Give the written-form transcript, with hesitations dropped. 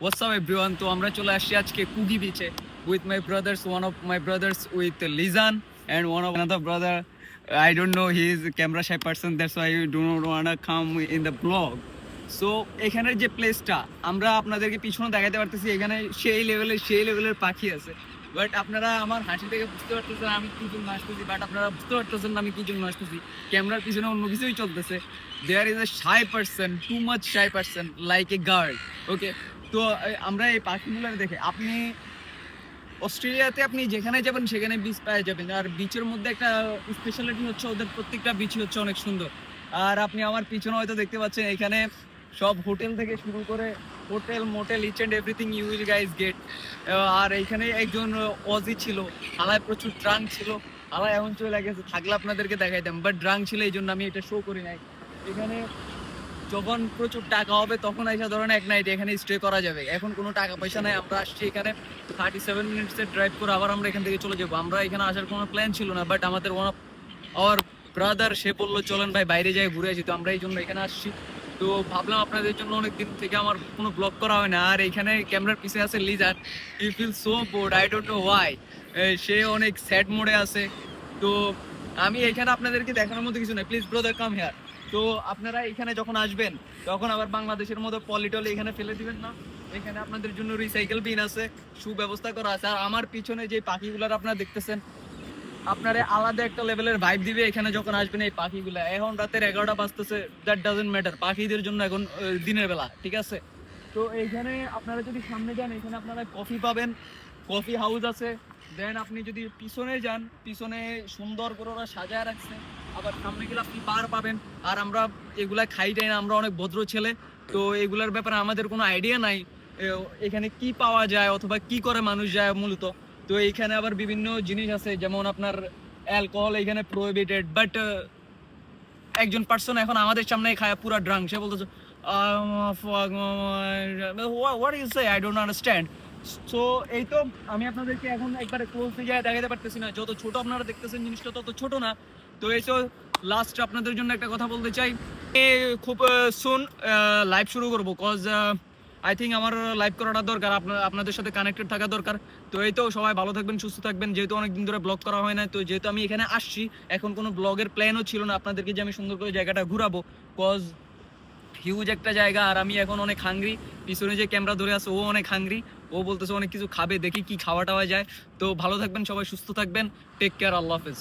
What's up everyone? তো আমরা চলে আসছি আজকে কুগি বিচে with my brothers, one of my brothers with Lizan and one of another brother. I don't know, he is a camera shy person, that's why you do not wanna come in the vlog. So এখানের যে প্লেসটা আমরা আপনাদেরকে পিছনে দেখাতে পারতেছি, এখানে সেই লেভেলের পাখি আছে। বাট আপনারা আমার হাসি থেকে বুঝতে পারতেছেন আমি কি জন্য আসতেছি, বাট আপনারা বুঝতে পারতেছেন না আমি কি জন্য আসতেছি। ক্যামেরার পিছনে অন্য কিছুই চলতেছে। There is a shy person, too much shy person, like a girl. Okay, তো আমরা এই পাখিগুলো দেখে আপনি অস্ট্রেলিয়াতে আপনি যেখানে যাবেন সেখানে বিচ পেয়ে যাবেন। আর বিচের মধ্যে একটা স্পেশালিটি হচ্ছে ওদের প্রত্যেকটা বিচই হচ্ছে অনেক সুন্দর। আর আপনি আমার পিছনে হয়তো দেখতে পাচ্ছেন এখানে সব হোটেল থেকে শুরু করে hotel motel each and everything you will guys get. আর এখানে একজন অজি ছিল, হালায় প্রচুর ড্রাঙ্ক ছিল, হালায় এমন চলে গেছে, থাকলে আপনাদেরকে দেখাইতাম, বাট ড্রাঙ্ক ছিল এই জন্য আমি এটা শো করি নাই। এখানে যখন প্রচুর টাকা হবে তখন এসে ধরেন এক নাইট এখানে স্টে করা যাবে। এখন কোনো টাকা পয়সা নাই, আমরা আসছি এখানে 37 মিনিটসের ড্রাইভ করে আবার আমরা এখান থেকে চলে যাবো। আমরা এখানে আসার কোনো প্ল্যান ছিল না, বাট আমাদের ওয়ান অফ আওয়ার ব্রাদার সে বললো চলেন ভাই বাইরে যাই ঘুরে আসি, তো আমরা এই জন্য এখানে আসছি। তো ভাবলাম আপনাদের জন্য অনেক দিন থেকে আমার কোনো ব্লগ করা হয় না। আর এখানে ক্যামেরার পিছে আছে লিজার, he feel so bored, I don't know why. সে অনেক স্যাড মোডে আছে। তো আমি এখানে আপনাদেরকে দেখানোর মতো কিছু নাই, প্লিজ ব্রাদার কাম হেয়ার। তো আপনারা এখানে যখন আসবেন তখন আবার বাংলাদেশের মতো পলিটলি এখানে ফেলে দিবেন না। এখানে আপনাদের জন্য রিসাইকেল বিন আছে, সুব্যবস্থা করা আছে। আর আমার পিছনে যে পাখিগুলার আপনারা দেখতেছেন, আপনারা আলাদা একটা লেভেলের ভাইব দিবে এখানে যখন আসবেন এই পাখিগুলা। এখন রাতের 11টা বাজতেছে, দ্যাট ডাজন্ট ম্যাটার, পাখিদের জন্য এখন দিনের বেলা, ঠিক আছে। তো এইখানে আপনারা যদি সামনে যান এখানে আপনারা কফি পাবেন, কফি হাউস আছে। দেন আপনি যদি পিছনে যান, পিছনে সুন্দর করে ওরা সাজায় রাখছে। আবার সামনে গেলে আপনি বার পাবেন। আর আমরা এগুলা খাইটাই না, আমরা অনেক ভদ্র ছেলে, তো এগুলার ব্যাপারে আমাদের কোনো আইডিয়া নাই এখানে কি পাওয়া যায় অথবা কি করে মানুষ যায় মূলত। তো এইখানে আবার বিভিন্ন জিনিস আছে, যেমন আপনার অ্যালকোহল এখানে প্রোহিবিটেড, বাট একজন পার্সন এখন আমাদের সামনে খায় পুরা ড্রাঙ্ক, সে বলতেছে what you say, I don't understand. So এই তো আমি আপনাদেরকে এখন একবারে ক্লোজ থেকে দেখাতে পারতেছি না, যত ছোট আপনারা দেখতেছেন জিনিসটা তত ছোট না। তো এই তো লাস্ট আপনাদের জন্য একটা কথা বলতে চাই, খুব সুন লাইভ শুরু করবো, কজ আই থিঙ্ক আমার লাইভ করাটা দরকার, আপনাদের সাথে কানেক্টেড থাকা দরকার। তো এই তো সবাই ভালো থাকবেন, সুস্থ থাকবেন। যেহেতু অনেকদিন ধরে ব্লগ করা হয় না, তো যেহেতু আমি এখানে আসছি, এখন কোনো ব্লগের প্ল্যানও ছিল না আপনাদেরকে যে আমি সুন্দর করে জায়গাটা ঘুরাবো, কজ হিউজ একটা জায়গা। আর আমি এখন অনেক হাংরি, পিছনে যে ক্যামেরা ধরে আছে ও অনেক হাংরি, ও বলতেছে অনেক কিছু খাবে, দেখি কি খাওয়া টাওয়া যায়। তো ভালো থাকবেন সবাই, সুস্থ থাকবেন, টেক কেয়ার, আল্লাহ হাফেজ।